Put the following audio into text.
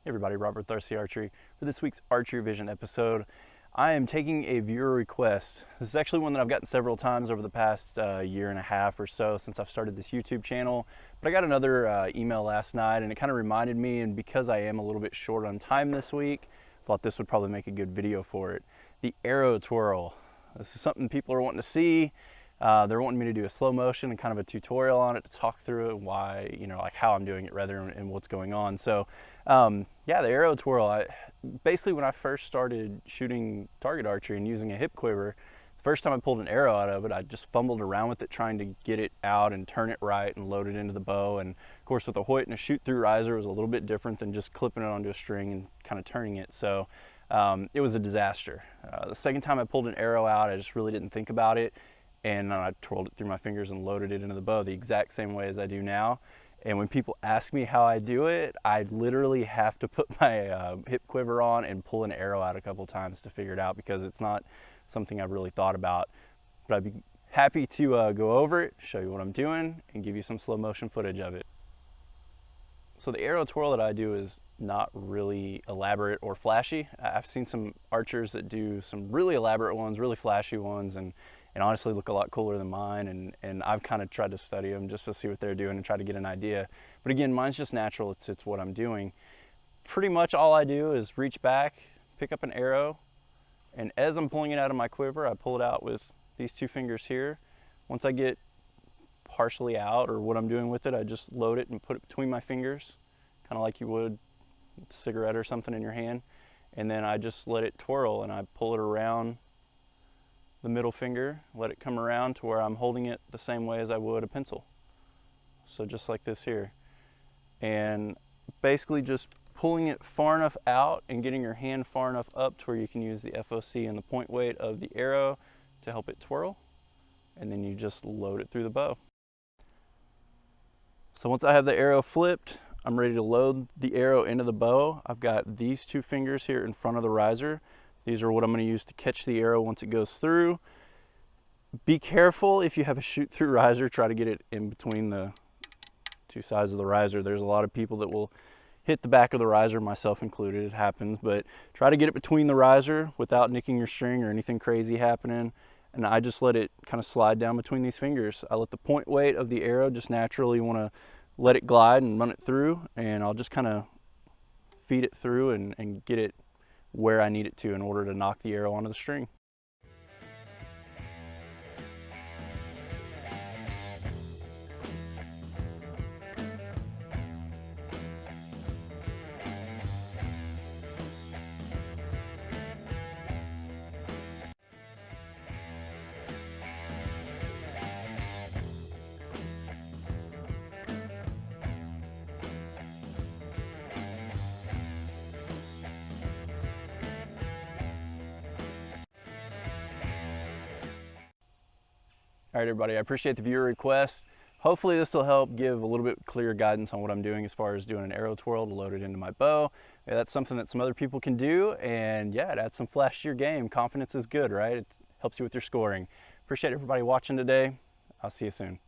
Hey everybody, Robert with RC Archery. For this week's Archery Vision episode, I am taking a viewer request. This is actually one that I've gotten several times over the past year and a half or so since I've started this YouTube channel. But I got another email last night and it kind of reminded me, and because I am a little bit short on time this week, I thought this would probably make a good video for it. The arrow twirl. This is something people are wanting to see. They're wanting me to do a slow motion and kind of a tutorial on it to talk through it, why, like how I'm doing it rather, and what's going on. So yeah, the arrow twirl, basically when I first started shooting target archery and using a hip quiver, the first time I pulled an arrow out of it, I just fumbled around with it trying to get it out and turn it right and load it into the bow. And of course with a Hoyt and a shoot through riser, it was a little bit different than just clipping it onto a string and kind of turning it. So it was a disaster. The second time I pulled an arrow out, I just really didn't think about it. And I twirled it through my fingers and loaded it into the bow the exact same way as I do now. And when people ask me how I do it, I literally have to put my hip quiver on and pull an arrow out a couple times to figure it out, because it's not something I've really thought about. But I'd be happy to go over it, show you what I'm doing, and give you some slow motion footage of it. So the arrow twirl that I do is not really elaborate or flashy. I've seen some archers that do some really elaborate ones, really flashy ones, and honestly look a lot cooler than mine, and I've kind of tried to study them just to see what they're doing and try to get an idea. But again, mine's just natural. It's what I'm doing. Pretty much all I do is reach back, pick up an arrow, and as I'm pulling it out of my quiver, I pull it out with these two fingers here. Once I get partially out, or what I'm doing with it, I just load it and put it between my fingers, kind of like you would a cigarette or something in your hand, and then I just let it twirl, and I pull it around the middle finger, let it come around to where I'm holding it the same way as I would a pencil. So just like this here. And basically just pulling it far enough out and getting your hand far enough up to where you can use the FOC and the point weight of the arrow to help it twirl. And then you just load it through the bow. So once I have the arrow flipped, I'm ready to load the arrow into the bow. I've got these two fingers here in front of the riser. These are what I'm going to use to catch the arrow once it goes through. Be careful if you have a shoot through riser, try to get it in between the two sides of the riser. There's a lot of people that will hit the back of the riser, myself included, it happens, but try to get it between the riser without nicking your string or anything crazy happening. And I just let it kind of slide down between these fingers. I let the point weight of the arrow just naturally want to let it glide and run it through, and I'll just kind of feed it through and get it where I need it to in order to knock the arrow onto the string. All right, everybody, I appreciate the viewer request. Hopefully this will help give a little bit clearer guidance on what I'm doing as far as doing an arrow twirl to load it into my bow. Yeah, that's something that some other people can do, and yeah, it adds some flash to your game. Confidence is good, right? It helps you with your scoring. Appreciate everybody watching today. I'll see you soon.